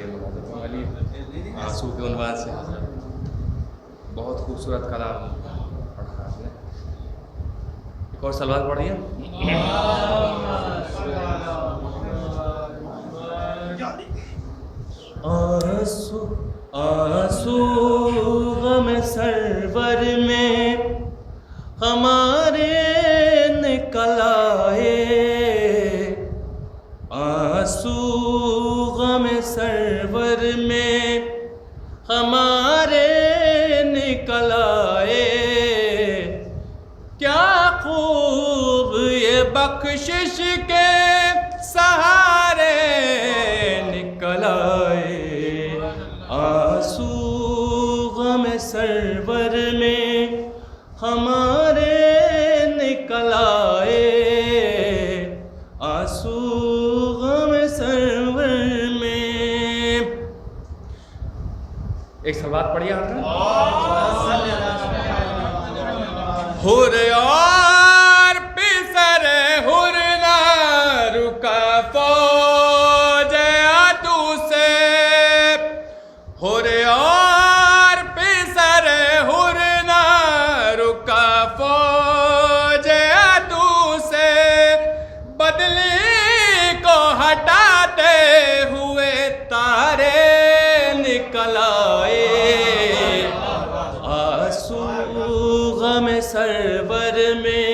تھے حضرت علی آنسو کے عنوان سے بہت خوبصورت کلام پڑھا آپ نے. ایک اور سلوات پڑھیے. آنسو آنسو غم سرور میں ہمارے نکل آئے. آنسو غم سرور میں ہمارے نکل آئے. کیا خوب یہ بخشش کے سہارے نکل آئے. آنسو غم سرور میں ہمارے نکل آئے. آنسو غم سرور میں. ایک سلوات پڑھیے آپ نے. حر اور پسر حر نہ رکا فوج عدو سے. حر اور پسر حر نہ رکا فوج عدو سے. بدلی کو ہٹاتے ہوئے تارے نکل آئے. آنسو غم سرور میں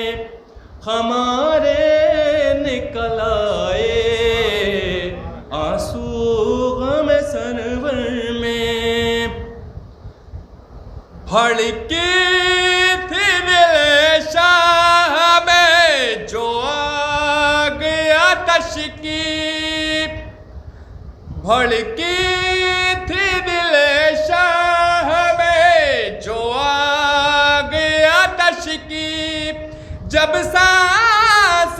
ہمارے نکل آئے. آنسو غم سرور میں. بھڑکی تھی دل شاہ میں جو آگ آتش کی. بھڑکی تھی دل شاہ میں جو آگ آتش کی. جب سانس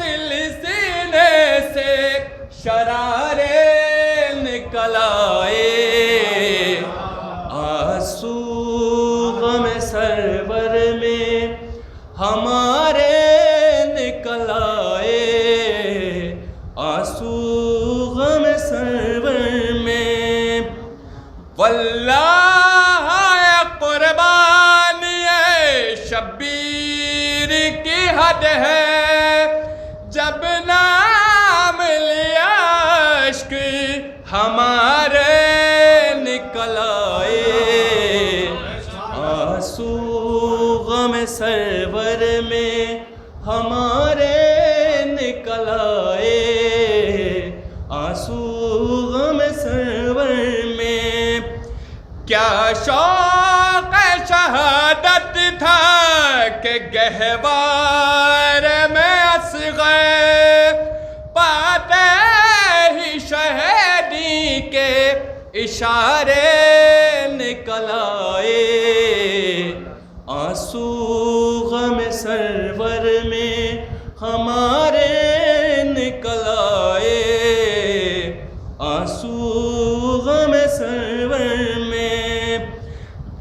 سینے سے شرارے نکل آئے. آنسو غم سرور میں ہمارے نکل آئے. آنسو غم سرور میں. واللہ قربانی شبیر کی حد ہے. جب نام لیا عشق ہمارے نکل آئے. آنسو غم سرور میں ہمارے نکل آئے. آنسو غم سرور میں. کیا شوق شہادت تھا کہ گہوار میں اصغر پاتے ہی شہیدی کے اشارے نکل آئے. آنسو غم سرور میں ہمارے نکل آئے. آنسو غم سرور میں.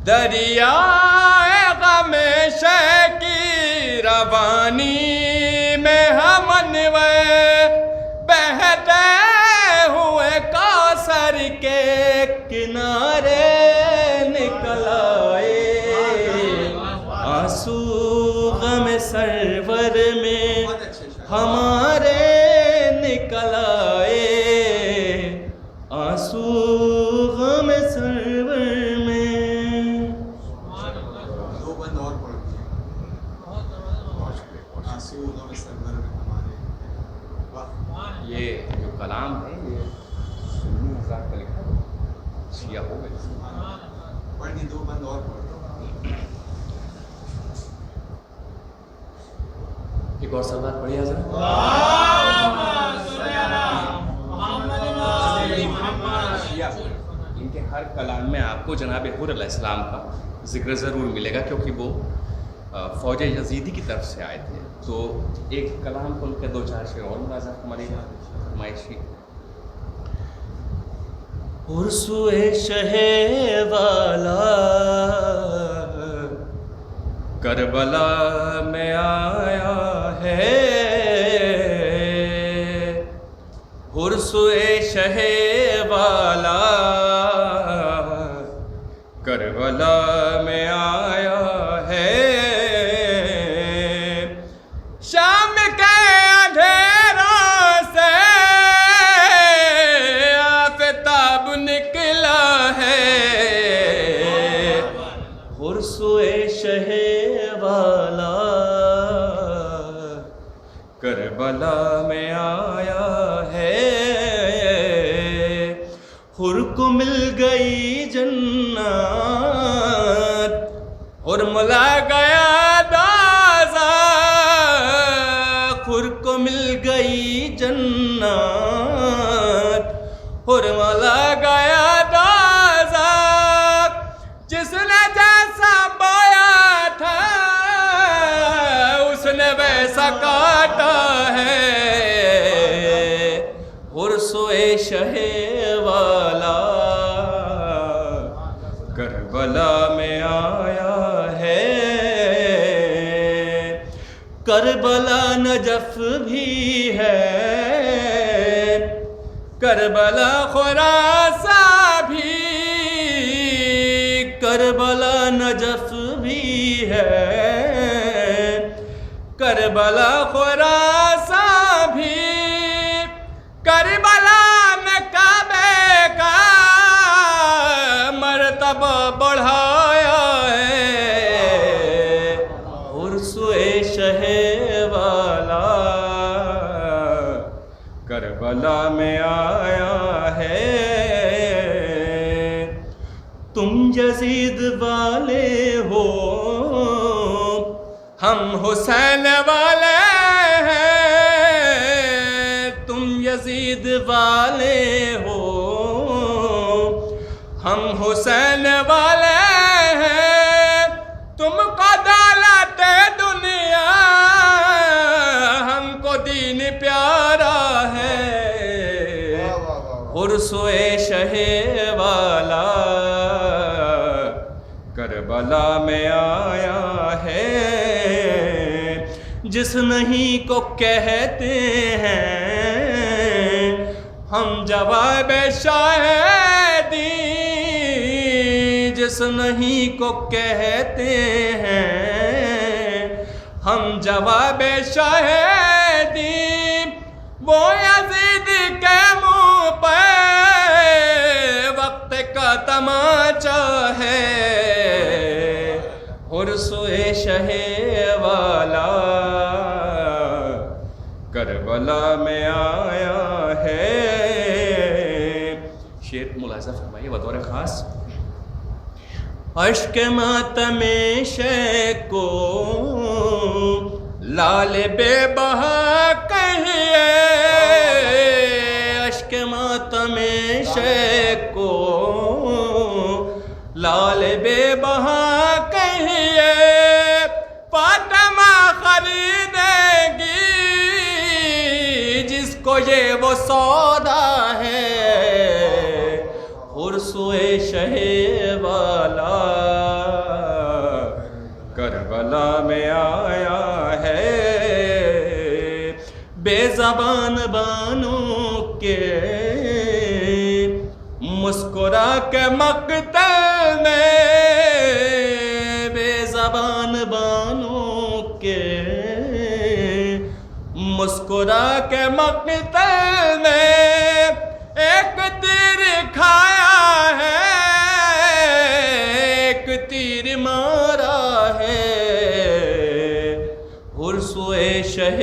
دریائے غم شے کی روانی میں ہم انوے بہتے ہوئے کوثر کے کنارے نکل آئے. آنسو غم سرور میں ہمارے نکل آئے. آنسو غم سرور میں. دو بند اور پڑھ دیجیے. آنسو غم سرور میں ہمارے. یہ جو کلام ہے یہ سنی حضرات کا لکھا ہے. شیعہ ہو گئے. پڑھ دی. دو بند اور پڑھ. ایک اور سلوات پڑھیے حضرت. ان کے ہر کلام میں آپ کو جناب حر علیہ السلام کا ذکر ضرور ملے گا کیونکہ وہ فوج یزیدی کی طرف سے آئے تھے. تو ایک کلام کو ان کے دو چار شعر اور ملاحظہ ہماری فرمائشی. پرسوئے شہ والا کربلا میں آیا ہے. پرسوئے شہ والا کربلا میں آیا ہے، شام کے اندھیروں سے آفتاب نکلا ہے، سوئے شہ والا کربلا میں آیا ہے، حر کو مل گئی جنت اور ملا گیا دوزخ، حر کو مل گئی جنت اور ملا گیا دوزخ، جس نے جیسا بویا تھا اس نے ویسا کاٹا ہے، اور سوئے شہ والا کربلا میں آیا ہے، کربلا نجف بھی ہے، کربلا خراساں بھی، کربلا نجف بھی ہے، کربلا خراساں بھی، کربلا میں کعبے کا مرتبہ بڑھایا ہے، اور سوئے شہ والا کربلا میں آیا ہے، تم یزید والے ہو ہم حسین والے ہیں، تم یزید والے ہو ہم حسین والے ہیں، تم کو دولت دنیا ہم کو دین پیارا ہے، اور سوئے شہ والا کربلا میں آیا ہے، جس نہیں کو کہتے ہیں ہم جواب شاہدی، جس نہیں کو کہتے ہیں ہم جواب شاہدی، وہ یزید کے منہ پہ وقت کا تماچا ہے، اور سوئے شہ والا کربلا میں آیا ہے، شعر ملاحظہ فرمائیے بطور خاص، اشک ماتم شیخ کو لال بے بہا کہیے، اشک ماتم شیخ کو لال بے بہا کہیے، فاطمہ خریدیں گی جس کو یہ وہ سودا ہے، اور سوئے شہ والا کربلا میں آیا ہے، بے زبان بانوں کے مسکرا کے مقتل میں، بے زبان بانوں کے مسکرا کے مقتل میں، ایک تیر کھایا ہے ایک تیر مارا ہے، اور سوئے شہ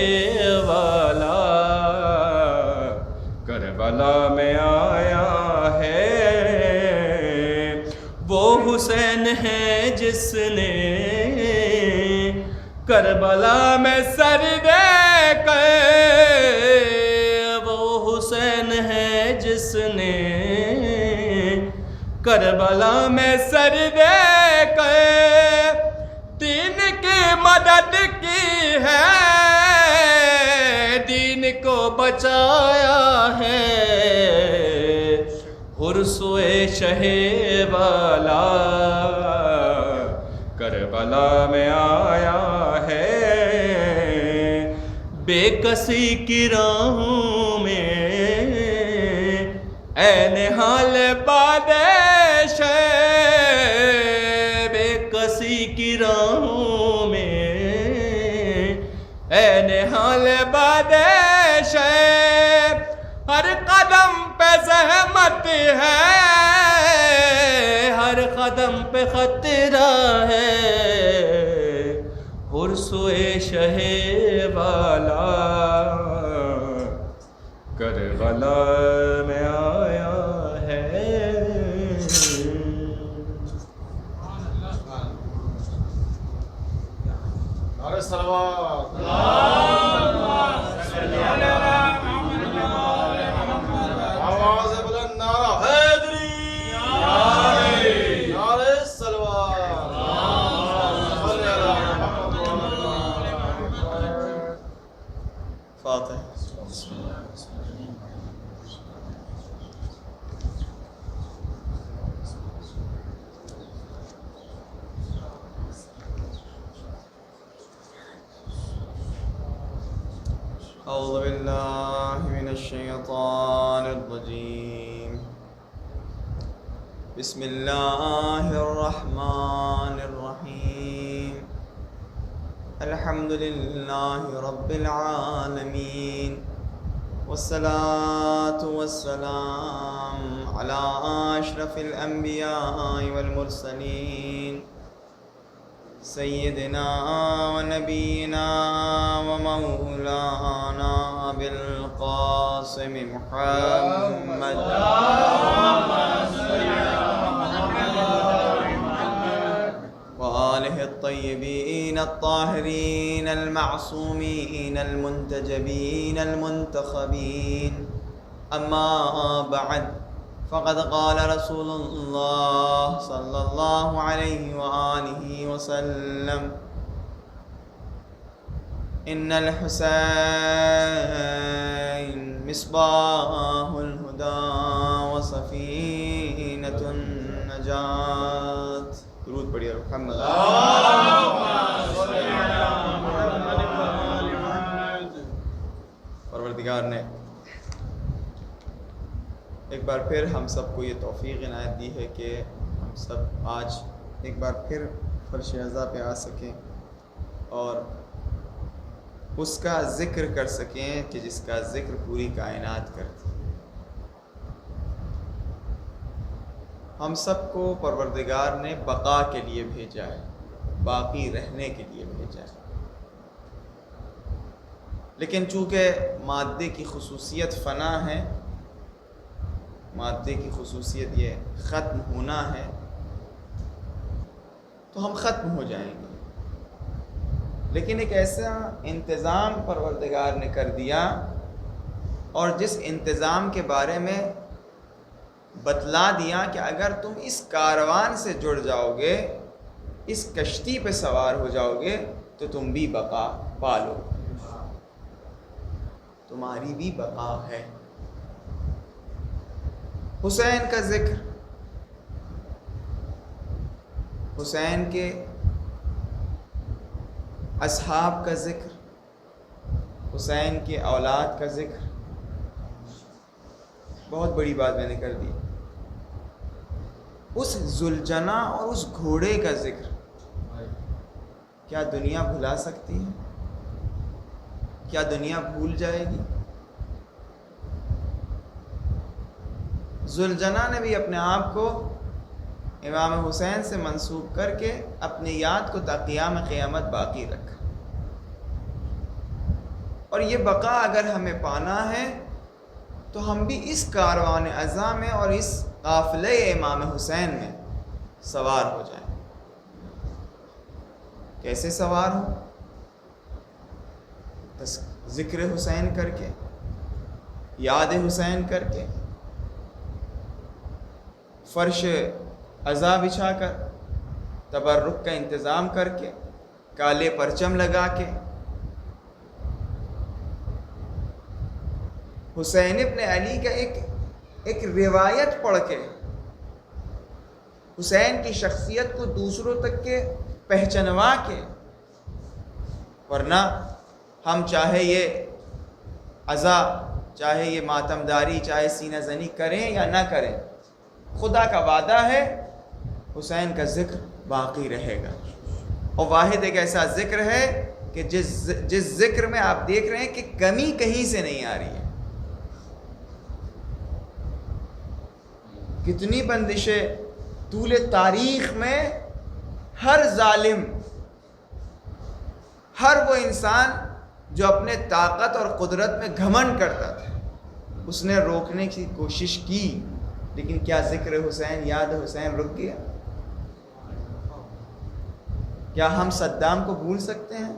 والا کربلا میں آیا ہے، وہ حسین ہے جس نے کربلا میں سر دے کے، وہ حسین ہے جس نے کربلا میں سر دے کے دین کی مدد کی ہے، دین کو بچایا ہے، اور سوئے شہ والا کربلا میں آیا ہے، بے کسی کی راہوں میں اے نہال بادش ہے، آلائش ہے، ہر قدم پہ زحمت ہے، ہر قدم پہ خطرہ ہے، پرسوئے شہ والا کربلا میں آیا ہے۔ نعرہ صلوات، آواز بلند، نعرہ حیدری، نعرہ صلوات، صلی اللہ فاتح۔ أعوذ بالله من الشيطان الرجيم، بسم الله الرحمن الرحيم، الحمد لله رب العالمين، والصلاة والسلام على أشرف الأنبياء والمرسلين، سيدنا ونبينا ومولانا أبي القاسم محمد وآله الطيبين الطاهرين المعصومين المنتجبين المنتخبين، أما بعد، فقد قال رسول الله صلى الله عليه وآله وسلم: إن الحسين مصباح الهدى وسفينة النجاة۔ درود پڑھیے محمد۔ پروردگار نے ایک بار پھر ہم سب کو یہ توفیق عنایت دی ہے کہ ہم سب آج ایک بار پھر فرش عزا پہ آ سکیں اور اس کا ذکر کر سکیں کہ جس کا ذکر پوری کائنات کرتی۔ ہم سب کو پروردگار نے بقا کے لیے بھیجا ہے، باقی رہنے کے لیے بھیجا ہے، لیکن چونکہ مادے کی خصوصیت فنا ہے، مادے کی خصوصیت یہ ختم ہونا ہے، تو ہم ختم ہو جائیں گے، لیکن ایک ایسا انتظام پروردگار نے کر دیا، اور جس انتظام کے بارے میں بتلا دیا کہ اگر تم اس کاروان سے جڑ جاؤ گے، اس کشتی پہ سوار ہو جاؤ گے، تو تم بھی بقا پالو، تمہاری بھی بقا ہے۔ حسین کا ذکر، حسین کے اصحاب کا ذکر، حسین کے اولاد کا ذکر، بہت بڑی بات میں نے کر دی۔ اس ذوالجناح اور اس گھوڑے کا ذکر کیا دنیا بھلا سکتی ہے؟ کیا دنیا بھول جائے گی؟ ذوالجناح نے بھی اپنے آپ کو امام حسین سے منسوب کر کے اپنی یاد کو تا قیام قیامت باقی رکھا، اور یہ بقا اگر ہمیں پانا ہے تو ہم بھی اس کاروان عزا میں اور اس قافلے امام حسین میں سوار ہو جائیں۔ کیسے سوار ہو؟ ذکر حسین کر کے، یاد حسین کر کے، فرش عزا بچھا کر، تبرک کا انتظام کر کے، کالے پرچم لگا کے، حسین ابن علی کا ایک روایت پڑھ کے حسین کی شخصیت کو دوسروں تک کے پہچنوا کے، ورنہ ہم چاہے یہ عزا، چاہے یہ ماتمداری، چاہے سینہ زنی کریں یا نہ کریں، خدا کا وعدہ ہے حسین کا ذکر باقی رہے گا، اور واحد ایک ایسا ذکر ہے کہ جس ذکر میں آپ دیکھ رہے ہیں کہ کمی کہیں سے نہیں آ رہی ہے. کتنی بندشیں طول تاریخ میں ہر ظالم، ہر وہ انسان جو اپنے طاقت اور قدرت میں گھمنڈ کرتا تھا اس نے روکنے کی کوشش کی، لیکن کیا ذکر حسین، یاد حسین رک گیا؟ کیا ہم صدام کو بھول سکتے ہیں؟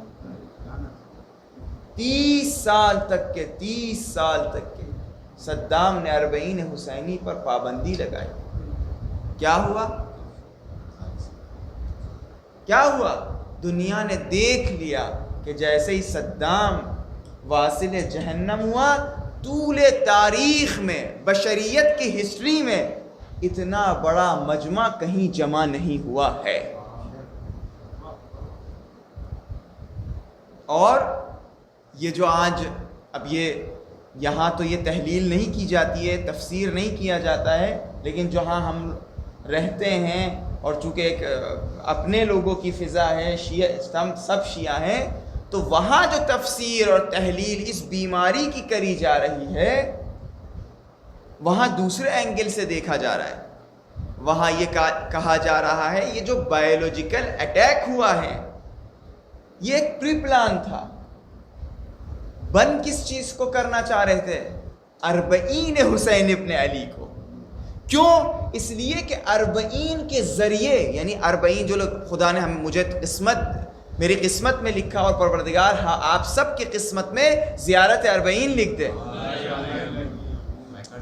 30 سال تک کے صدام نے 40 حسینی پر پابندی لگائی. کیا ہوا؟ دنیا نے دیکھ لیا کہ جیسے ہی صدام واصل جہنم ہوا، طول تاریخ میں، بشریت کی ہسٹری میں اتنا بڑا مجمع کہیں جمع نہیں ہوا ہے. اور یہ جو آج اب یہاں تو یہ تحلیل نہیں کی جاتی ہے، تفسیر نہیں کیا جاتا ہے، لیکن جہاں ہم رہتے ہیں اور چونکہ ایک اپنے لوگوں کی فضا ہے، سب شیعہ ہیں، تو وہاں جو تفسیر اور تحلیل اس بیماری کی کری جا رہی ہے وہاں دوسرے اینگل سے دیکھا جا رہا ہے. وہاں یہ کہا جا رہا ہے یہ جو بایولوجیکل اٹیک ہوا ہے یہ ایک پری پلان تھا. بند کس چیز کو کرنا چاہ رہے تھے؟ 40 حسین ابن علی کو. کیوں؟ اس لیے کہ 40 کے ذریعے، یعنی 40 جو لوگ خدا نے مجھے میری قسمت میں لکھا، اور پروردگار ہاں آپ سب کی قسمت میں زیارت 40 لکھ دے.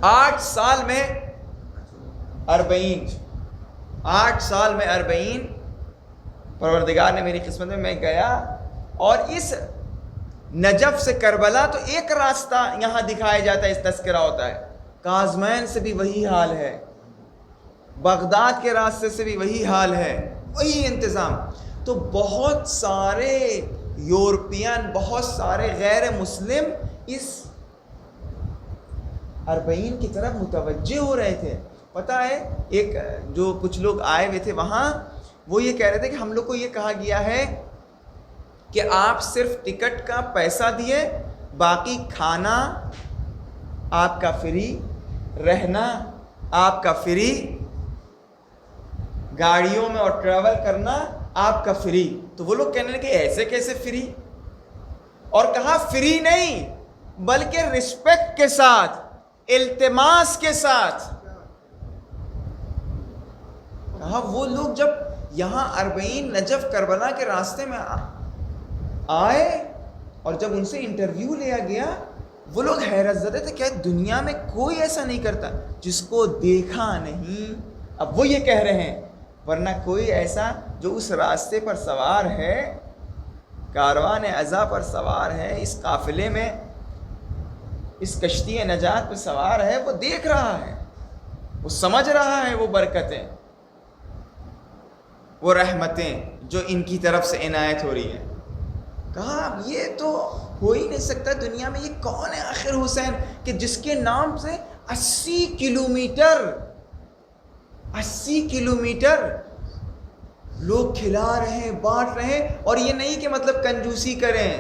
8 سال میں 40 پروردگار نے میری قسمت میں گیا. اور اس نجف سے کربلا تو ایک راستہ یہاں دکھایا جاتا ہے، اس تذکرہ ہوتا ہے. کاظمین سے بھی وہی حال ہے، بغداد کے راستے سے بھی وہی حال ہے، وہی انتظام. تو بہت سارے یورپین، بہت سارے غیر مسلم اس 40 کی طرف متوجہ ہو رہے تھے. پتہ ہے ایک جو کچھ لوگ آئے ہوئے تھے وہاں، وہ یہ کہہ رہے تھے کہ ہم لوگ کو یہ کہا گیا ہے کہ آپ صرف ٹکٹ کا پیسہ دیے، باقی کھانا آپ کا فری، رہنا آپ کا فری، گاڑیوں میں اور ٹریول کرنا آپ کا فری. تو وہ لوگ کہنے لگے کہ ایسے کیسے فری؟ اور کہا فری نہیں بلکہ رسپیکٹ کے ساتھ، التماس کے ساتھ. کہا وہ لوگ جب یہاں 40 نجف کربلا کے راستے میں آئے اور جب ان سے انٹرویو لیا گیا، وہ لوگ حیرت زدے تھے کہ دنیا میں کوئی ایسا نہیں کرتا جس کو دیکھا نہیں. اب وہ یہ کہہ رہے ہیں ورنہ کوئی ایسا جو اس راستے پر سوار ہے، کاروان عزا پر سوار ہے، اس قافلے میں، اس کشتی نجات پہ سوار ہے، وہ دیکھ رہا ہے، وہ سمجھ رہا ہے وہ برکتیں، وہ رحمتیں جو ان کی طرف سے عنایت ہو رہی ہیں. کہا اب یہ تو ہو ہی نہیں سکتا دنیا میں. یہ کون ہے آخر حسین کہ جس کے نام سے 80 کلومیٹر لوگ کھلا رہے ہیں، بانٹ رہے ہیں. اور یہ نہیں کہ مطلب کنجوسی کریں،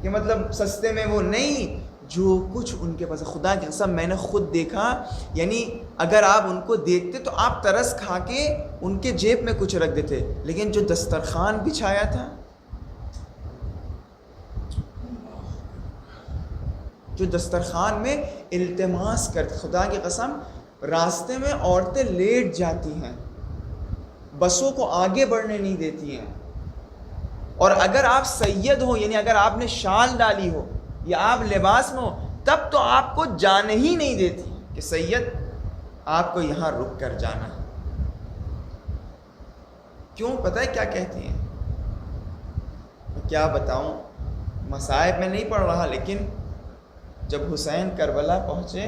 کہ مطلب سستے میں وہ نہیں، جو کچھ ان کے پاس. خدا کی قسم میں نے خود دیکھا، یعنی اگر آپ ان کو دیکھتے تو آپ ترس کھا کے ان کے جیب میں کچھ رکھ دیتے. لیکن جو دسترخوان بچھایا تھا، جو دسترخوان میں التماس کرتے، خدا کی قسم راستے میں عورتیں لیٹ جاتی ہیں، بسوں کو آگے بڑھنے نہیں دیتی ہیں. اور اگر آپ سید ہو، یعنی اگر آپ نے شال ڈالی ہو یا آپ لباس میں ہو، تب تو آپ کو جانے ہی نہیں دیتی کہ سید آپ کو یہاں رک کر جانا ہے. کیوں؟ پتہ ہے کیا کہتی ہیں؟ کیا بتاؤں، مصائب میں نہیں پڑھ رہا، لیکن جب حسین کربلا پہنچے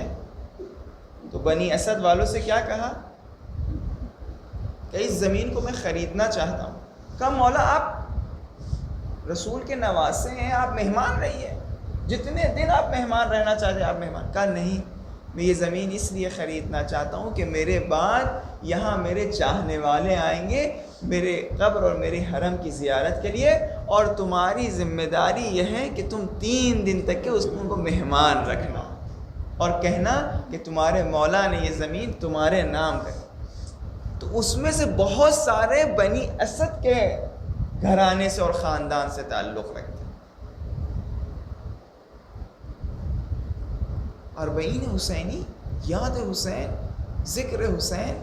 تو بنی اسد والوں سے کیا کہا کہ اس زمین کو میں خریدنا چاہتا ہوں. کہا مولا آپ رسول کے نواسے ہیں، آپ مہمان رہیے، جتنے دن آپ مہمان رہنا چاہتے ہیں آپ مہمان. کہا نہیں، میں یہ زمین اس لیے خریدنا چاہتا ہوں کہ میرے بعد یہاں میرے چاہنے والے آئیں گے میرے قبر اور میرے حرم کی زیارت کے لیے، اور تمہاری ذمہ داری یہ ہے کہ تم 3 دن تک کے اس کو مہمان رکھنا اور کہنا کہ تمہارے مولا نے یہ زمین تمہارے نام کر۔ تو اس میں سے بہت سارے بنی اسد کے گھرانے سے اور خاندان سے تعلق رکھتے ہیں۔ اربعین حسینی، یاد حسین، ذکر حسین،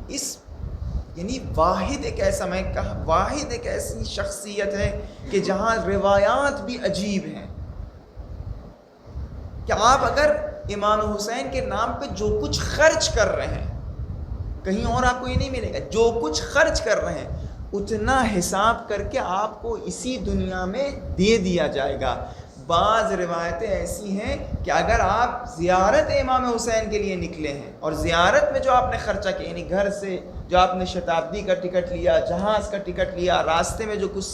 اس یعنی واحد ایک ایسا، میں کہا واحد ایک ایسی شخصیت ہے کہ جہاں روایات بھی عجیب ہیں کہ آپ اگر امام حسین کے نام پہ جو کچھ خرچ کر رہے ہیں، کہیں اور آپ کو یہ نہیں ملے گا، جو کچھ خرچ کر رہے ہیں اتنا حساب کر کے آپ کو اسی دنیا میں دے دیا جائے گا۔ بعض روایتیں ایسی ہیں کہ اگر آپ زیارت امام حسین کے لیے نکلے ہیں اور زیارت میں جو آپ نے خرچہ کیا، یعنی گھر سے جو آپ نے شتابدی کا ٹکٹ لیا، جہاز کا ٹکٹ لیا، راستے میں جو کچھ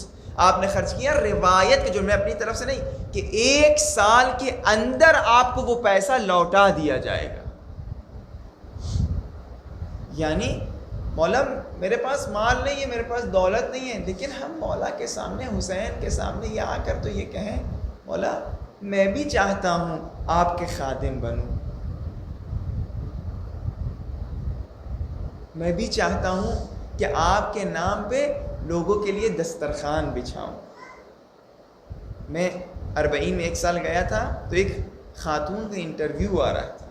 آپ نے خرچ کیا، روایت کے جو میں اپنی طرف سے نہیں، کہ 1 سال کے اندر آپ کو وہ پیسہ لوٹا دیا جائے گا۔ یعنی مولا میرے پاس مال نہیں ہے، میرے پاس دولت نہیں ہے، لیکن ہم مولا کے سامنے، حسین کے سامنے یہ آ کر تو یہ کہیں مولا میں بھی چاہتا ہوں آپ کے خادم بنوں، میں بھی چاہتا ہوں کہ آپ کے نام پہ لوگوں کے لیے دسترخوان بچھاؤں۔ میں 40 میں 1 سال گیا تھا تو ایک خاتون کا انٹرویو آ رہا تھا۔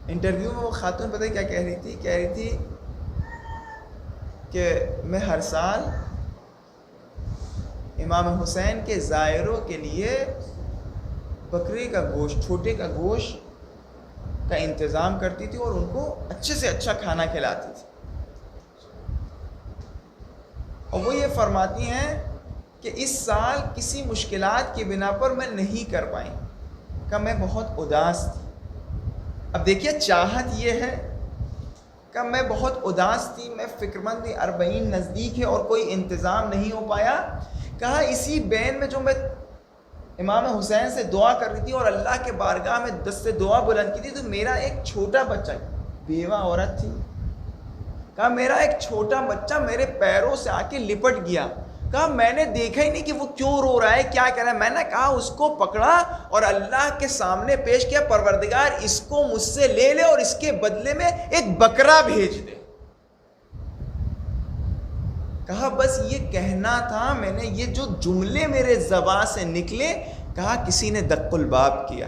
انٹرویو میں وہ خاتون پتہ کیا کہہ رہی تھی کہ میں ہر سال امام حسین کے زائروں کے لیے بکرے کا گوشت، چھوٹے کا گوشت کا انتظام کرتی تھی اور ان کو اچھے سے اچھا کھانا کھلاتی تھی۔ اور وہ یہ فرماتی ہیں کہ اس سال کسی مشکلات کی بنا پر میں نہیں کر پائی، کہ میں بہت اداس تھی۔ اب دیکھیے چاہت یہ ہے کہ میں بہت اداس تھی، میں فکر مند تھی، 40 نزدیک ہے اور کوئی انتظام نہیں ہو پایا۔ کہا اسی بین میں جو میں امام حسین سے دعا کر رہی تھی اور اللہ کے بارگاہ میں دست دعا بلند کی تھی، تو میرا ایک چھوٹا بچہ، بیوہ عورت تھی، کہا میرا ایک چھوٹا بچہ میرے پیروں سے آ کے لپٹ گیا۔ کہا میں نے دیکھا ہی نہیں کہ وہ کیوں رو رہا ہے، کیا کر رہا ہے۔ میں نے کہا اس کو پکڑا اور اللہ کے سامنے پیش کیا، پروردگار اس کو مجھ سے لے لے اور اس کے بدلے میں ایک بکرا بھیج دے۔ کہا بس یہ کہنا تھا، میں نے یہ جو جملے میرے زبان سے نکلے، کہا کسی نے دق الباب کیا۔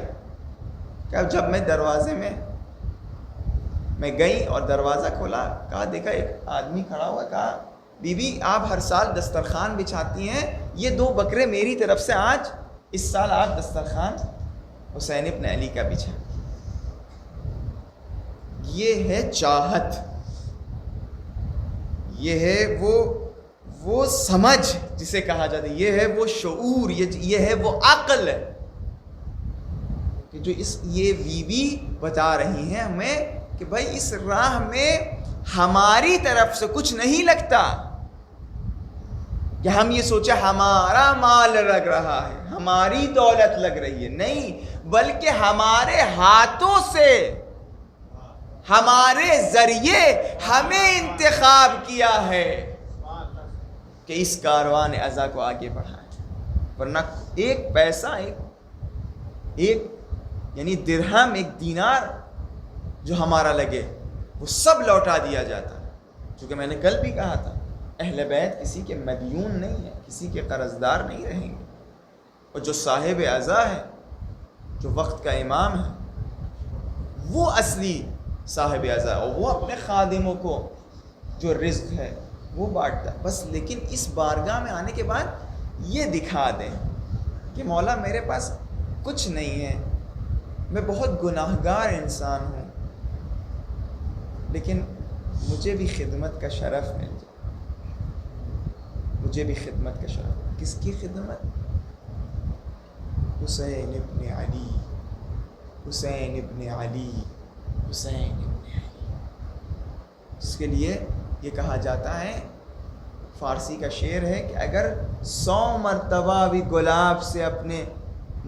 کہا جب میں دروازے میں گئی اور دروازہ کھولا، کہا دیکھا ایک آدمی کھڑا ہوا، کہا بی بی آپ ہر سال دسترخوان بچھاتی ہیں، یہ 2 بکرے میری طرف سے آج اس سال آپ دسترخوان حسین ابن علی کا بچھا۔ یہ ہے چاہت، یہ ہے وہ سمجھ جسے کہا جاتا ہے، یہ ہے وہ شعور، یہ ہے وہ عقل کہ جو یہ بیوی بتا رہی ہیں ہمیں کہ بھائی اس راہ میں ہماری طرف سے کچھ نہیں لگتا کہ ہم یہ سوچے ہمارا مال لگ رہا ہے، ہماری دولت لگ رہی ہے، نہیں، بلکہ ہمارے ہاتھوں سے، ہمارے ذریعے ہمیں انتخاب کیا ہے کہ اس کاروان ازا کو آگے بڑھائیں، ورنہ ایک پیسہ، ایک یعنی درہم، ایک دینار جو ہمارا لگے وہ سب لوٹا دیا جاتا ہے۔ چونکہ میں نے کل بھی کہا تھا اہل بیت کسی کے مدیون نہیں ہے، کسی کے قرضدار نہیں رہیں گے، اور جو صاحب عزا ہے، جو وقت کا امام ہے، وہ اصلی صاحب عزا، اور وہ اپنے خادموں کو جو رزق ہے وہ بانٹتا ہے بس۔ لیکن اس بارگاہ میں آنے کے بعد یہ دکھا دیں کہ مولا میرے پاس کچھ نہیں ہے، میں بہت گناہ گار انسان ہوں، لیکن مجھے بھی خدمت کا شرف مل جائے، مجھے بھی خدمت کا شرف۔ کس کی خدمت؟ حسین ابن علی، حسین ابن علی، حسین ابن علی، جس کے لیے یہ کہا جاتا ہے، فارسی کا شعر ہے کہ اگر 100 مرتبہ بھی گلاب سے اپنے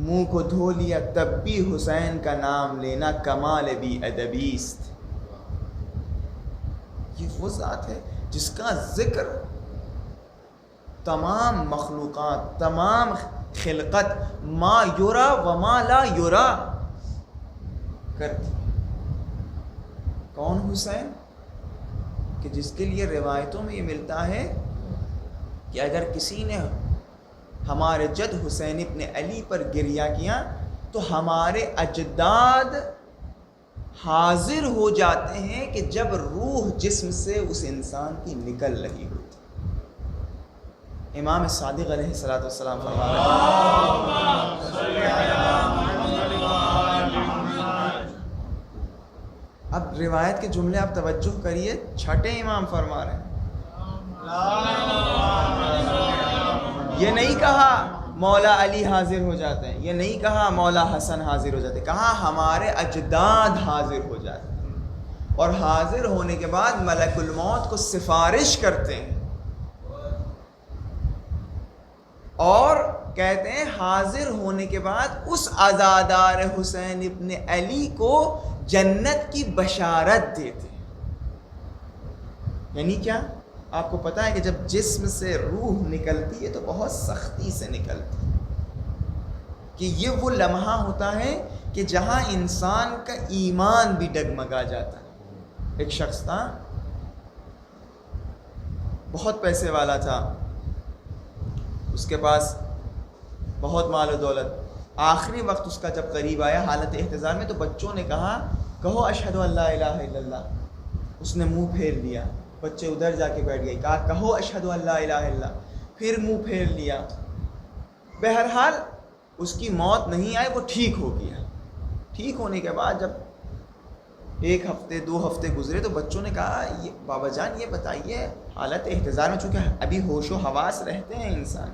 منہ کو دھو لیا تب بھی حسین کا نام لینا کمال بی ادبی است. یہ وہ ذات ہے جس کا ذکر تمام مخلوقات، تمام خلقت ما یرا و ما لا یرا کرتی. کون حسین؟ کہ جس کے لیے روایتوں میں یہ ملتا ہے کہ اگر کسی نے ہمارے جد حسین ابن علی پر گریہ کیا تو ہمارے اجداد حاضر ہو جاتے ہیں کہ جب روح جسم سے اس انسان کی نکل رہی ہوتی. امام صادق علیہ السلام فرما رہے ہیں. اب روایت کے جملے آپ توجہ کریے، چھٹے امام فرما رہے ہیں. یہ نہیں کہا مولا علی حاضر ہو جاتے ہیں، یہ نہیں کہا مولا حسن حاضر ہو جاتے ہیں، کہا ہمارے اجداد حاضر ہو جاتے ہیں، اور حاضر ہونے کے بعد ملک الموت کو سفارش کرتے ہیں اور کہتے ہیں حاضر ہونے کے بعد اس عزادار حسین ابن علی کو جنت کی بشارت دیتے ہیں. یعنی کیا؟ آپ کو پتہ ہے کہ جب جسم سے روح نکلتی ہے تو بہت سختی سے نکلتی ہے، کہ یہ وہ لمحہ ہوتا ہے کہ جہاں انسان کا ایمان بھی ڈگمگا جاتا ہے. ایک شخص تھا، بہت پیسے والا تھا، اس کے پاس بہت مال و دولت. آخری وقت اس کا جب قریب آیا حالت احتضار میں تو بچوں نے کہا کہو اشہد ان لا الہ الا اللہ. اس نے منہ پھیر لیا، بچے ادھر جا کے بیٹھ گئے، کہا کہو اشہد ان لا الہ الا اللہ، پھر منہ پھیر لیا. بہرحال اس کی موت نہیں آئی، وہ ٹھیک ہو گیا. ٹھیک ہونے کے بعد جب 1 ہفتے 2 ہفتے گزرے تو بچوں نے کہا یہ بابا جان یہ بتائیے، حالت احتضار میں چونکہ ابھی ہوش و حواس رہتے ہیں انسان،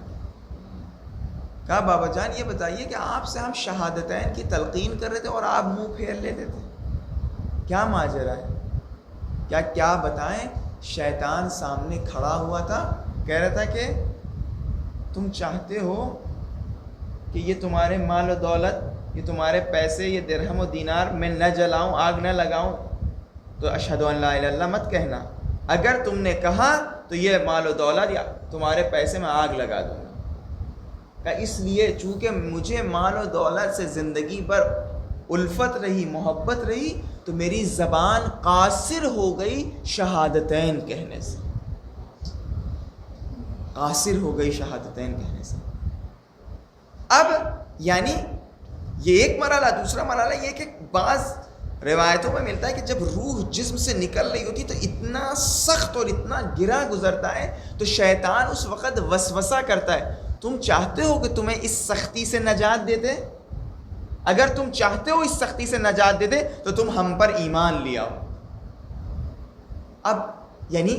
کہا بابا جان یہ بتائیے کہ آپ سے ہم شہادتین کی تلقین کر رہے تھے اور آپ منہ پھیر لیتے تھے، کیا ماجرا ہے؟ کیا بتائیں؟ شیطان سامنے کھڑا ہوا تھا، کہہ رہا تھا کہ تم چاہتے ہو کہ یہ تمہارے مال و دولت، یہ تمہارے پیسے، یہ درہم و دینار میں نہ جلاؤں، آگ نہ لگاؤں، تو اشہد ان لا الہ الا اللہ مت کہنا. اگر تم نے کہا تو یہ مال و دولت یا تمہارے پیسے میں آگ لگا دوں گا. کہ اس لیے چونکہ مجھے مال و دولت سے زندگی بھر الفت رہی، محبت رہی، تو میری زبان قاصر ہو گئی شہادتین کہنے سے، قاصر ہو گئی شہادتین کہنے سے. اب یعنی یہ ایک مرحلہ. دوسرا مرحلہ یہ کہ بعض روایتوں میں ملتا ہے کہ جب روح جسم سے نکل رہی ہوتی تو اتنا سخت اور اتنا گرا گزرتا ہے تو شیطان اس وقت وسوسہ کرتا ہے، تم چاہتے ہو کہ تمہیں اس سختی سے نجات دے دے؟ اگر تم چاہتے ہو اس سختی سے نجات دے دے تو تم ہم پر ایمان لے آؤ. اب یعنی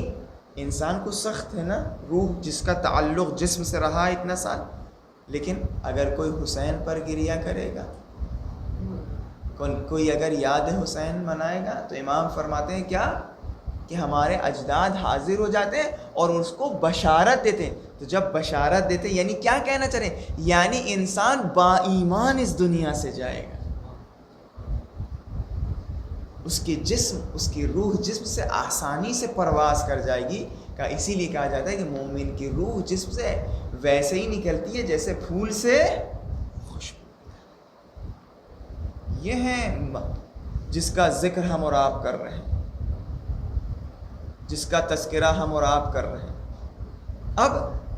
انسان کو سخت ہے نا، روح جس کا تعلق جسم سے رہا اتنا سال، لیکن اگر کوئی حسین پر گریہ کرے گا، کوئی اگر یاد حسین منائے گا تو امام فرماتے ہیں کیا کہ ہمارے اجداد حاضر ہو جاتے ہیں اور اس کو بشارت دیتے ہیں. تو جب بشارت دیتے یعنی کیا کہنا چاہیں؟ یعنی انسان با ایمان اس دنیا سے جائے گا، اس کی جسم، اس کی روح جسم سے آسانی سے پرواز کر جائے گی. کہ اسی لیے کہا جاتا ہے کہ مومن کی روح جسم سے ویسے ہی نکلتی ہے جیسے پھول سے خوشبو. یہ ہے جس کا ذکر ہم اور آپ کر رہے ہیں، جس کا تذکرہ ہم اور آپ کر رہے ہیں. اب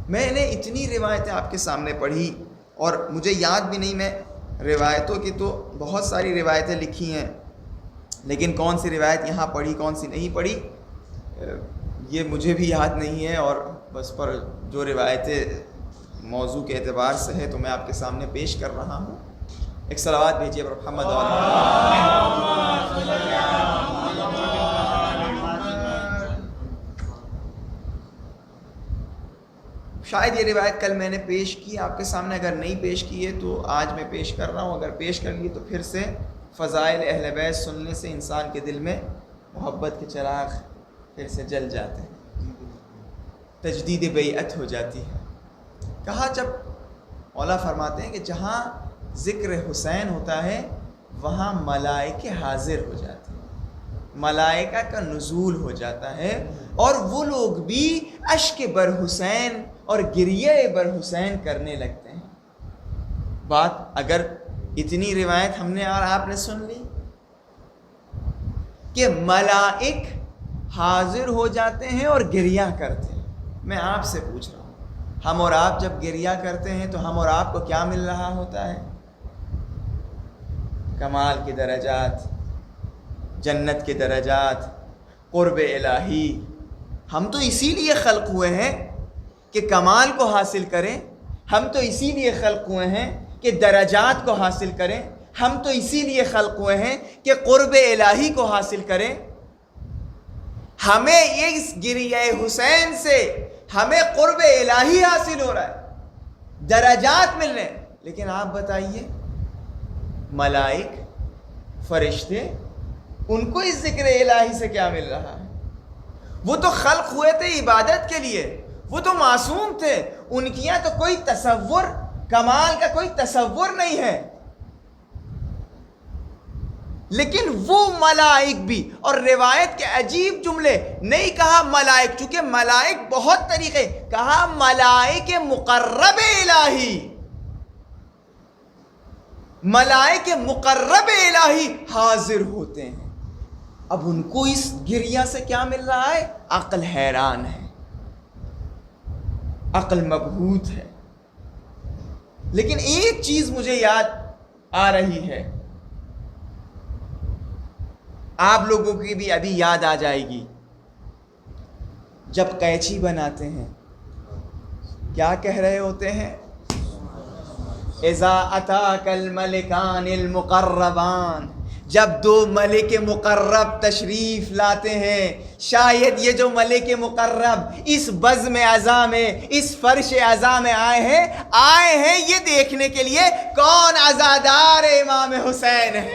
میں نے اتنی روایتیں آپ کے سامنے پڑھی اور مجھے یاد بھی نہیں، میں روایتوں کی تو بہت ساری روایتیں لکھی ہیں، لیکن کون سی روایت یہاں پڑھی کون سی نہیں پڑھی یہ مجھے بھی یاد نہیں ہے. اور بس پر جو روایتیں موضوع کے اعتبار سے ہے تو میں آپ کے سامنے پیش کر رہا ہوں. ایک صلوات بھیجیے پر محمد شاید یہ روایت کل میں نے پیش کی آپ کے سامنے، اگر نہیں پیش کی ہے تو آج میں پیش کر رہا ہوں. اگر پیش کر لی تو پھر سے فضائل اہل بیت سننے سے انسان کے دل میں محبت کے چراغ پھر سے جل جاتے ہیں، تجدید بیعت ہو جاتی ہے. کہا جب مولا فرماتے ہیں کہ جہاں ذکر حسین ہوتا ہے وہاں ملائکے حاضر ہو جاتے ہیں، ملائکہ کا نزول ہو جاتا ہے، اور وہ لوگ بھی اشک بر حسین اور گریہ بر حسین کرنے لگتے ہیں۔ بات اگر اتنی روایت ہم نے اور آپ نے سن لی کہ ملائک حاضر ہو جاتے ہیں اور گریہ کرتے ہیں، میں آپ سے پوچھ رہا ہوں، ہم اور آپ جب گریہ کرتے ہیں تو ہم اور آپ کو کیا مل رہا ہوتا ہے؟ کمال کے درجات، جنت کے درجات، قرب الہی۔ ہم تو اسی لیے خلق ہوئے ہیں کہ کمال کو حاصل کریں، ہم تو اسی لیے خلق ہوئے ہیں کہ درجات کو حاصل کریں، ہم تو اسی لیے خلق ہوئے ہیں کہ قرب الہی کو حاصل کریں۔ ہمیں اس گریہ حسین سے ہمیں قرب الہی حاصل ہو رہا ہے، درجات مل رہے ہیں، لیکن آپ بتائیے ملائک، فرشتے، ان کو اس ذکر الہی سے کیا مل رہا ہے؟ وہ تو خلق ہوئے تھے عبادت کے لیے، وہ تو معصوم تھے، ان کی یہاں تو کوئی تصور، کمال کا کوئی تصور نہیں ہے، لیکن وہ ملائک بھی، اور روایت کے عجیب جملے، نہیں کہا ملائک، چونکہ ملائک بہت طریقے، کہا ملائک مقرب الہی، ملائک مقرب الہی حاضر ہوتے ہیں۔ اب ان کو اس گریہ سے کیا مل رہا ہے؟ عقل حیران ہے، عقل مبہوت ہے۔ لیکن ایک چیز مجھے یاد آ رہی ہے، آپ لوگوں کی بھی ابھی یاد آ جائے گی، جب قینچی بناتے ہیں کیا کہہ رہے ہوتے ہیں؟ اذا اتاک الملکان المقربان، جب دو ملک مقرب تشریف لاتے ہیں، شاید یہ جو ملک مقرب اس بزم اعضاء میں، اس فرش اعضاء میں آئے ہیں یہ دیکھنے کے لیے کون عزادار امام حسین ہے،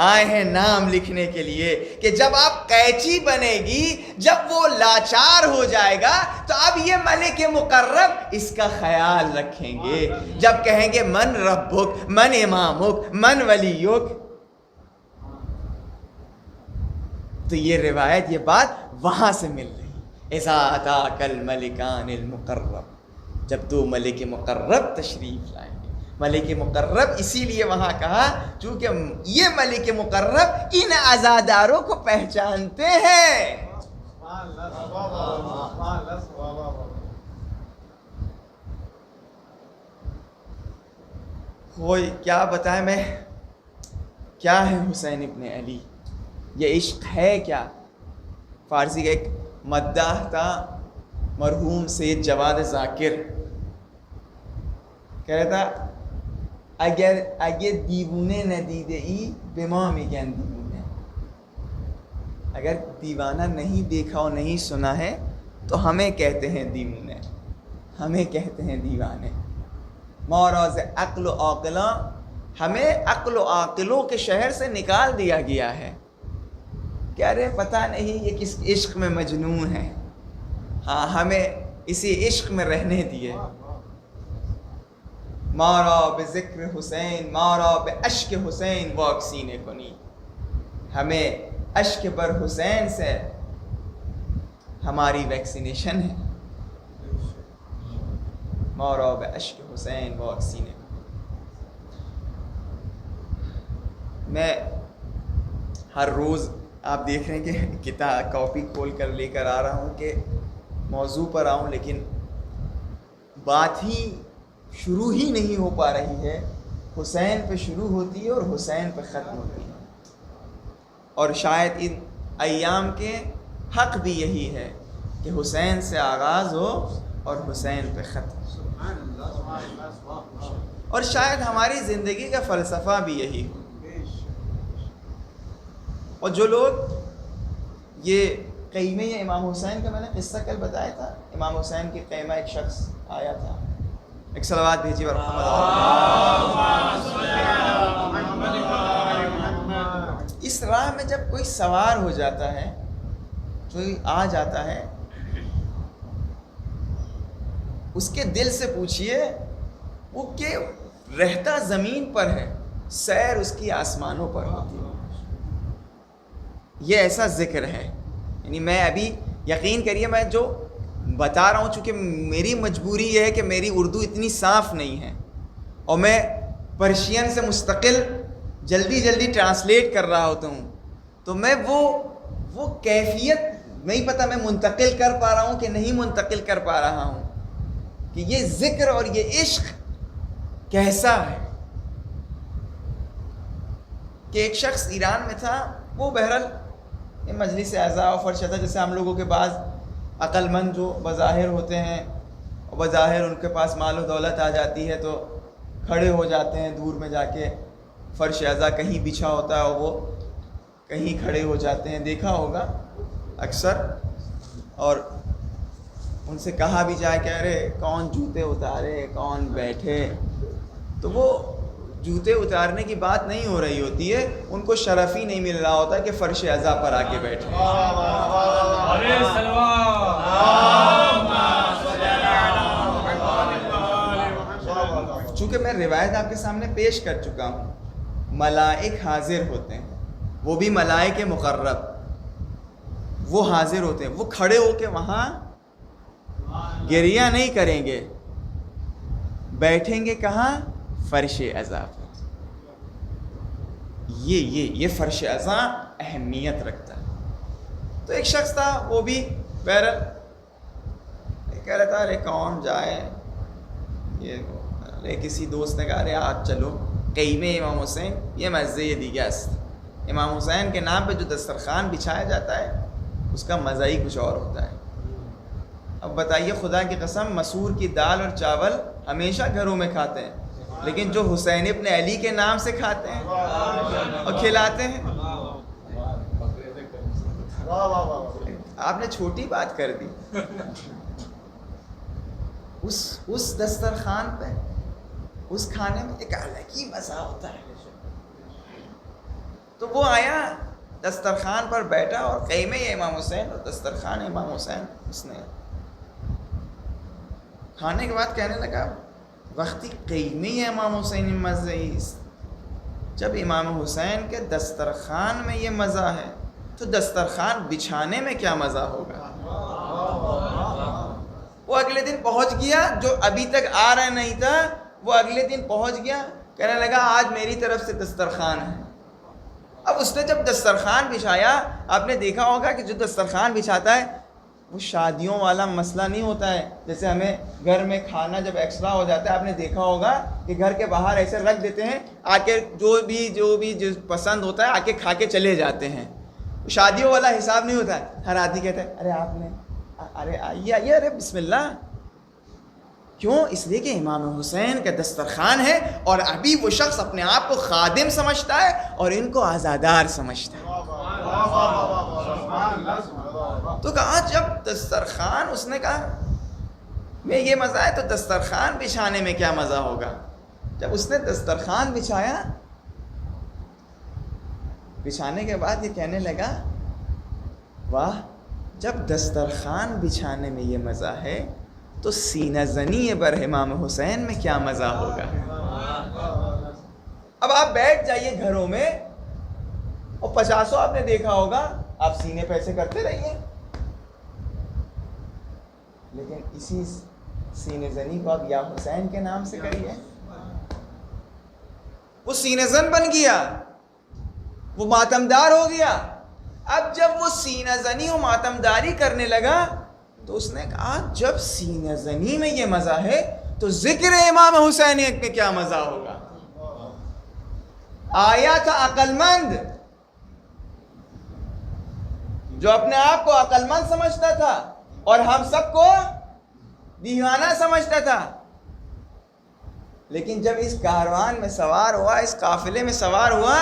آئے ہیں نام لکھنے کے لیے کہ جب آپ قینچی بنے گی، جب وہ لاچار ہو جائے گا تو اب یہ ملک مقرب اس کا خیال رکھیں گے، جب کہیں گے من ربک، من امامک، من ولیک، تو یہ روایت، یہ بات وہاں سے مل رہی۔ اذا اتاک الملکان المقرب، جب دو ملک مقرب تشریف لائیں گے، ملک مقرب اسی لیے وہاں کہا چونکہ یہ ملک مقرب ان عزاداروں کو پہچانتے ہیں۔ کوئی کیا بتائے میں، کیا ہے حسین ابن علی، یہ عشق ہے کیا؟ فارسی کا ایک مداح تھا مرحوم سید جواد ذاکر، کہہ رہا تھا اگر دیوونه ندیده ای به ما میگن دیوونه، اگر دیوانہ نہیں دیکھا اور نہیں سنا ہے تو ہمیں کہتے ہیں دیونے، ہمیں کہتے ہیں دیوانے۔ موراز عقل و عاقلاں، ہمیں عقل و عاقلوں کے شہر سے نکال دیا گیا ہے، کہ ارے پتہ نہیں یہ کس عشق میں مجنون ہے، ہاں ہمیں اسی عشق میں رہنے دیے۔ مارا بذکر حسین، مارا بعشق حسین واکسینے کنی، ہمیں اشک بر حسین سے ہماری ویکسینیشن ہے، مارا بعشق حسین واکسینے کنی۔ میں ہر روز آپ دیکھ رہے ہیں کہ کتاب کاپی کھول کر لے کر آ رہا ہوں کہ موضوع پر آؤں، لیکن بات ہی شروع ہی نہیں ہو پا رہی ہے، حسین پہ شروع ہوتی ہے اور حسین پہ ختم ہوتی ہے، اور شاید ان ایام کے حق بھی یہی ہے کہ حسین سے آغاز ہو اور حسین پہ ختم ہو، اور شاید ہماری زندگی کا فلسفہ بھی یہی ہو۔ اور جو لوگ یہ قیمہ امام حسین کا، میں نے قصہ کل بتایا تھا، امام حسین کے قیمہ ایک شخص آیا تھا، ایک صلوات بھیجیے ورحمۃ اللہ۔ اس راہ میں جب کوئی سوار ہو جاتا ہے، کوئی آ جاتا ہے، اس کے دل سے پوچھئے وہ کہ رہتا زمین پر ہے، سیر اس کی آسمانوں پر ہوتی ہے. یہ ایسا ذکر ہے. یعنی میں ابھی یقین کریے میں جو بتا رہا ہوں، چونکہ میری مجبوری یہ ہے کہ میری اردو اتنی صاف نہیں ہے اور میں پرشین سے مستقل جلدی ٹرانسلیٹ کر رہا ہوتا ہوں، تو میں وہ کیفیت نہیں پتہ میں منتقل کر پا رہا ہوں کہ نہیں منتقل کر پا رہا ہوں کہ یہ ذکر اور یہ عشق کیسا ہے. کہ ایک شخص ایران میں تھا، وہ بہرحال یہ مجلس اعضاء و فرشہ تھا، جیسے ہم لوگوں کے بعض عقل مند جو بظاہر ہوتے ہیں اور بظاہر ان کے پاس مال و دولت آ جاتی ہے تو کھڑے ہو جاتے ہیں دور میں جا کے، فرش اعضاء کہیں بچھا ہوتا ہے اور وہ کہیں کھڑے ہو جاتے ہیں، دیکھا ہوگا اکثر. اور ان سے کہا بھی جائے کہ ارے کون جوتے اتارے کون بیٹھے، تو وہ جوتے اتارنے کی بات نہیں ہو رہی ہوتی ہے، ان کو شرف ہی نہیں مل رہا ہوتا کہ فرش اعضاء پر آ کے بیٹھے. چونکہ میں روایت آپ کے سامنے پیش کر چکا ہوں، ملائک حاضر ہوتے ہیں، وہ بھی ملائک مقرب، وہ حاضر ہوتے ہیں، وہ کھڑے ہو کے وہاں گریہ نہیں کریں گے، بیٹھیں گے کہاں؟ فرش اعضاء پر. یہ فرش اعضاء اہمیت رکھتا ہے. تو ایک شخص تھا، وہ بھی بہرحال کہہ رہا تھا ارے کون جائے، یہ کسی دوست نے کہا ارے آج چلو قیم امام حسین یہ مزے دیگه است. امام حسین کے نام پہ جو دسترخوان بچھایا جاتا ہے اس کا مزہ ہی کچھ اور ہوتا ہے. اب بتائیے خدا کی قسم، مسور کی دال اور چاول ہمیشہ گھروں میں کھاتے ہیں، لیکن جو حسین ابن علی کے نام سے کھاتے ہیں اور کھلاتے ہیں، آپ نے چھوٹی بات کر دی. اس دسترخوان پہ اس کھانے میں ایک الگ ہی مزہ ہوتا ہے. تو وہ آیا دسترخوان پر بیٹھا اور خیمے امام حسین اور دسترخوان امام حسین اس نے کھانے کے بعد کہنے لگا وقتی قیمی امام حسین مزہ است. جب امام حسین کے دسترخوان میں یہ مزہ ہے تو دسترخوان بچھانے میں کیا مزہ ہوگا. وہ اگلے دن پہنچ گیا، جو ابھی تک آ رہا نہیں تھا وہ اگلے دن پہنچ گیا، کہنے لگا آج میری طرف سے دسترخوان ہے. اب اس نے جب دسترخوان بچھایا، آپ نے دیکھا ہوگا کہ جو دسترخوان بچھاتا ہے وہ شادیوں والا مسئلہ نہیں ہوتا ہے. جیسے ہمیں گھر میں کھانا جب ایکسٹرا ہو جاتا ہے، آپ نے دیکھا ہوگا کہ گھر کے باہر ایسے رکھ دیتے ہیں، آ کے جو بھی پسند ہوتا ہے آ کے کھا کے چلے جاتے ہیں. شادیوں والا حساب نہیں ہوتا ہے. ہر آدمی کہتا ہے ارے آپ نے ارے آئیے ارے بسم اللہ. کیوں؟ اس لیے کہ امام حسین کا دسترخوان ہے اور ابھی وہ شخص اپنے آپ کو خادم سمجھتا ہے اور ان کو آزادار سمجھتا ہے. تو کہا جب دسترخوان، اس نے کہا میں یہ مزہ ہے تو دسترخوان بچھانے میں کیا مزہ ہوگا. جب اس نے دسترخوان بچھایا، بچھانے کے بعد یہ کہنے لگا واہ، جب دسترخوان بچھانے میں یہ مزہ ہے تو سینہ زنی بر امام حسین میں کیا مزہ ہوگا. اب آپ بیٹھ جائیے گھروں میں اور 50 آپ نے دیکھا ہوگا، آپ سینے پہ ایسے کرتے رہیے، لیکن اسی سینے زنی کو آپ یا حسین کے نام سے کریے. وہ سینے زن بن گیا، وہ ماتمدار ہو گیا. اب جب وہ سینہ زنی و ماتمداری کرنے لگا تو اس نے کہا جب سینہ زنی میں یہ مزہ ہے تو ذکر امام حسینیت میں کیا مزہ ہوگا. آیا تھا عقل مند جو اپنے آپ کو عقل مند سمجھتا تھا اور ہم سب کو دیوانہ سمجھتا تھا، لیکن جب اس کاروان میں سوار ہوا، اس قافلے میں سوار ہوا،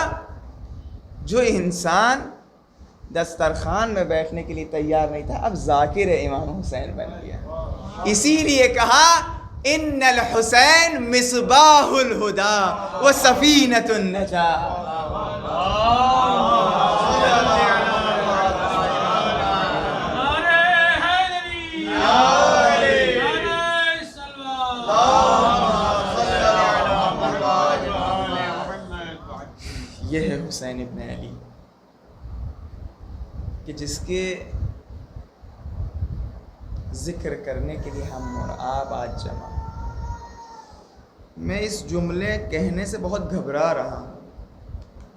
جو انسان دسترخوان میں بیٹھنے کے لیے تیار نہیں تھا اب ذاکر امام حسین بن گیا. اسی لیے کہا ان الحسین مصباح الہدی و سفینۃ النجاۃ. یہ ہے حسین ابن علی کہ جس کے ذکر کرنے کے لیے ہم اور آپ آج جمع. میں اس جملے کہنے سے بہت گھبرا رہا ہوں،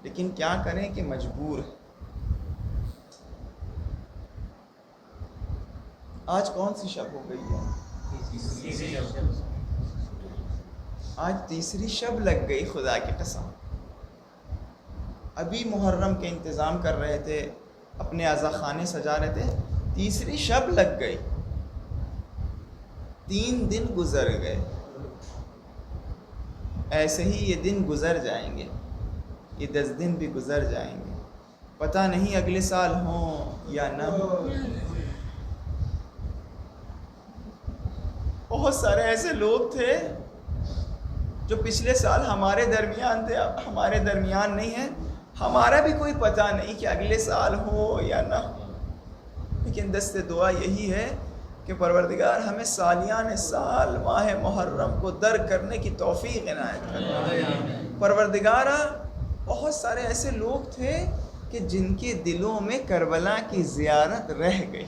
لیکن کیا کریں کہ مجبور ہے. آج کون سی شب ہو گئی ہے؟ آج تیسری شب لگ گئی، خدا کی قسم. ابھی محرم کے انتظام کر رہے تھے، اپنے عزا خانے سجا رہے تھے، تیسری شب لگ گئی. 3 دن گزر گئے. ایسے ہی یہ دن گزر جائیں گے، یہ 10 دن بھی گزر جائیں گے. پتہ نہیں اگلے سال ہوں یا نہ ہوں. بہت سارے ایسے لوگ تھے جو پچھلے سال ہمارے درمیان تھے، اب ہمارے درمیان نہیں ہیں. ہمارا بھی کوئی پتہ نہیں کہ اگلے سال ہو یا نہ ہو. لیکن دست دعا یہی ہے کہ پروردگار ہمیں سالیان سال ماہ محرم کو درک کرنے کی توفیق عنایت کرے. پروردگارا بہت سارے ایسے لوگ تھے کہ جن کے دلوں میں کربلا کی زیارت رہ گئی.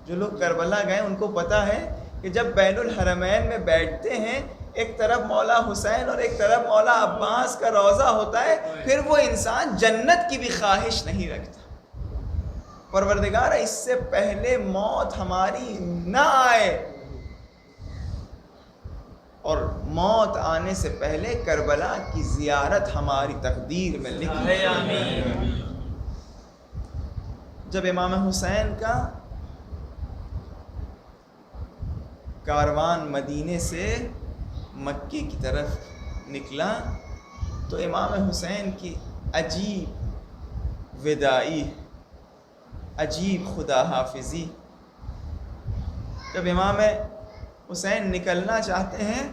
جو لوگ کربلا گئے ان کو پتہ ہے کہ جب بین الحرمین میں بیٹھتے ہیں، ایک طرف مولا حسین اور ایک طرف مولا عباس کا روضہ ہوتا ہے، پھر وہ انسان جنت کی بھی خواہش نہیں رکھتا. پروردگار اس سے پہلے موت ہماری نہ آئے، اور موت آنے سے پہلے کربلا کی زیارت ہماری تقدیر میں لکھی. جب امام حسین کا کاروان مدینے سے مکے کی طرف نکلا تو امام حسین کی عجیب وداعی، عجیب خدا حافظی. جب امام حسین نکلنا چاہتے ہیں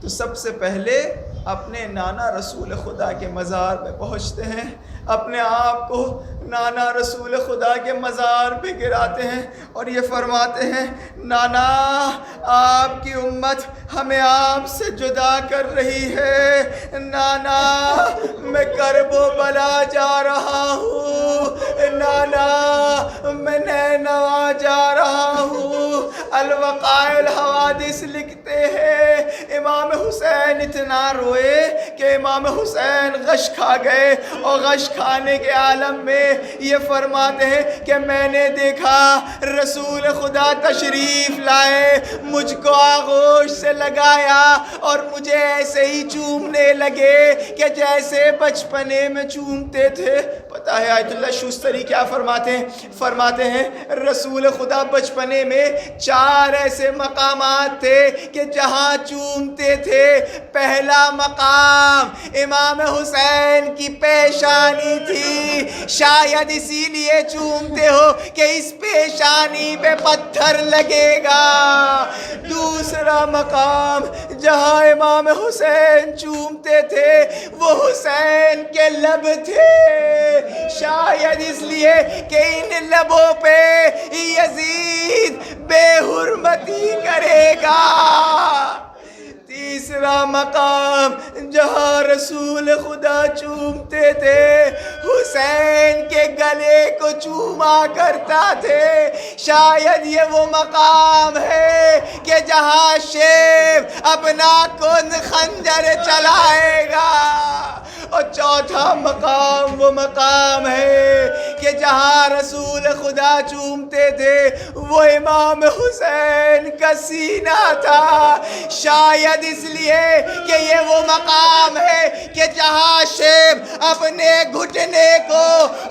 تو سب سے پہلے اپنے نانا رسول خدا کے مزار پہ پہنچتے ہیں، اپنے آپ کو نانا رسول خدا کے مزار پہ گراتے ہیں اور یہ فرماتے ہیں، نانا آپ کی امت ہمیں آپ سے جدا کر رہی ہے. نانا میں کرب و بلا جا رہا ہوں، نانا میں نینوا جا رہا ہوں. الوقائع الحوادث لکھتے ہیں امام حسین اتنا روئے کہ امام حسین غش کھا گئے، اور غش کھانے کے عالم میں یہ فرماتے ہیں کہ میں نے دیکھا رسول خدا تشریف لائے، مجھ کو آغوش سے لگایا اور مجھے ایسے ہی چومنے لگے کہ جیسے بچپنے میں چومتے تھے. پتہ ہے آیت اللہ شوستری کیا فرماتے ہیں رسول خدا بچپنے میں 4 ایسے مقامات تھے کہ جہاں چومتے تھے. پہلا مقام امام حسین کی پیشانی تھی، شاید اسی لیے چومتے ہو کہ اس پیشانی پہ پتھر لگے گا. دوسرا مقام جہاں امام حسین چومتے تھے وہ حسین کے لب تھے، شاید اس لیے کہ ان لبوں پہ یزید بے حرمتی کرے گا. تیسرا مقام جہاں رسول خدا چومتے تھے، حسین کے گلے کو چوما کرتا تھے. شاید یہ وہ مقام ہے کہ جہاں شیب اپنا کند خنجر چلائے گا. اور چوتھا مقام وہ مقام ہے کہ جہاں رسول خدا چومتے تھے وہ امام حسین کا سینہ تھا. شاید اس لیے کہ یہ وہ مقام ہے کہ جہاں شیب اپنے گھٹنے کو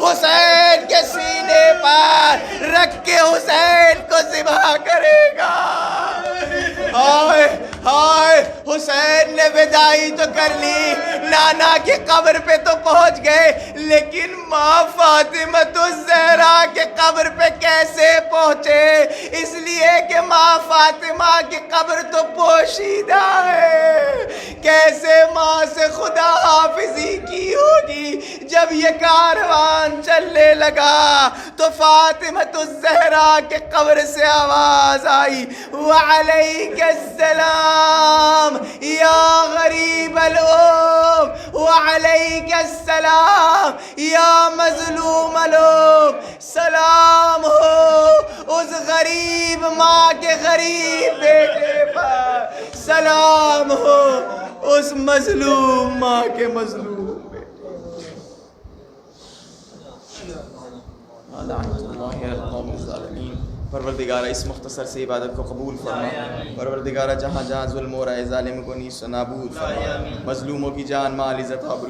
حسین کے سینے پر رکھ کے حسین کو ذبح کرے گا. ہائے ہائے، حسین نے وداعی تو کر لی، نانا کی قبر پہ تو پہنچ گئے، لیکن ماں فاطمہ الزہرا کے قبر پہ کیسے پہنچے؟ اس لیے کہ ماں فاطمہ کی قبر تو پوشیدہ ہے. کیسے ماں سے خدا حافظی کی ہوگی؟ جب یہ کاروان چلنے لگا تو فاطمہ الزہرا کے قبر سے آواز آئی، وعلیک السلام یا غریب الام، علیک السلام یا مظلوم لوگ، سلام ہو اس غریب ماں کے غریب بیٹے پر، سلام ہو اس مظلوم ماں کے مظلوم بیٹے پر۔ لعنت اللہ علی القوم الظالمین۔ پروردگارہ اس مختصر سی عبادت کو قبول فرما، پروردگارہ جہاں جہاں ظلم ہو رہا ہے ظالم کو نیست و نابود فرما، مظلوموں کی جان مال عزت آبرو